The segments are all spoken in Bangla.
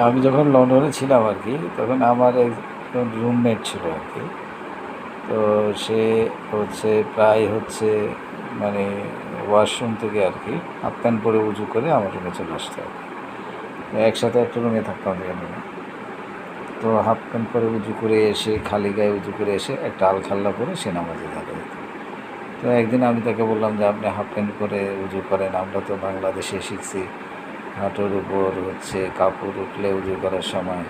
আমি যখন লন্ডনে ছিলাম আর কি, তখন আমার একজন রুমমেট ছিল আর কি। তো সে প্রায় মানে ওয়াশরুম থেকে আর কি হাফ প্যান্ট পরে উজু করে আমার রুমে চলে আসতো আর কি। একসাথে একটা রুমে থাকতাম যেন। তো হাফ প্যান্ট পরে উজু করে এসে, খালি গায়ে উজু করে এসে একটা আলখাল্লা পরে সে নামাজে দাঁড়িয়ে যেত। তো একদিন আমি তাকে বললাম যে আপনি হাফ প্যান্ট পরে উজু করেন, আমরা তো বাংলাদেশে শিখছি হাঁটুর উপর কাপড় উঠলে উজু করার সময়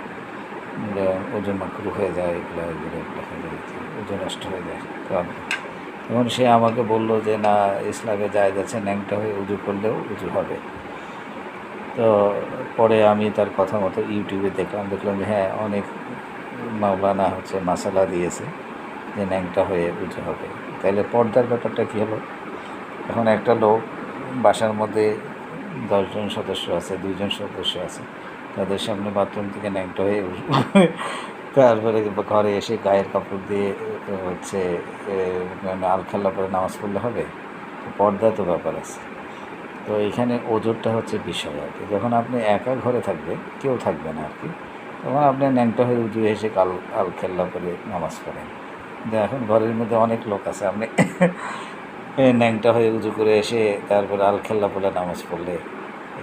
ওজন মাকরু হয়ে যায়, এগুলো দেখা যায়, ওজন নষ্ট হয়ে যায়। কারণ তখন সে আমাকে বলল যে না, ইসলামে যায় যাচ্ছে ন্যাংটা হয়ে উজু করলেও উজু হবে। তো পরে আমি তার কথা মতো ইউটিউবে দেখলাম যে হ্যাঁ, অনেক মাওলানা মাসালা দিয়েছে যে ন্যাংটা হয়ে উজু হবে। তাহলে পর্দার ব্যাপারটা কী হলো? এখন একটা লোক বাসার মধ্যে 10 জন সদস্য আছে, 2 জন সদস্য আছে, তাদের সামনে বাথরুম থেকে ন্যাংটা হয়ে তারপরে ঘরে এসে গায়ের কাপড় দিয়ে হচ্ছে আলখাল্লা পরে নামাজ পড়লে হবে? পর্দা তো ব্যাপার আছে। তো এখানে ওজরটা বিষয় আর কি। যখন আপনি একা ঘরে থাকবে, কেউ থাকবে না আর কি, তখন আপনি ন্যাংটা হয়ে উজু এসে আলখাল্লা করে নামাজ পড়েন। কিন্তু এখন ঘরের মধ্যে অনেক লোক আছে, আপনি ন্যাংটা হয়ে উজু করে এসে তারপরে আলখাল্লা পরে নামাজ পড়লে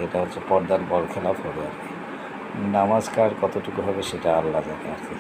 এটা পর্দার বরখেলাপ হবে আর কি। নামাজ কার কতটুকু হবে সেটা আল্লাহ জানে আর কি।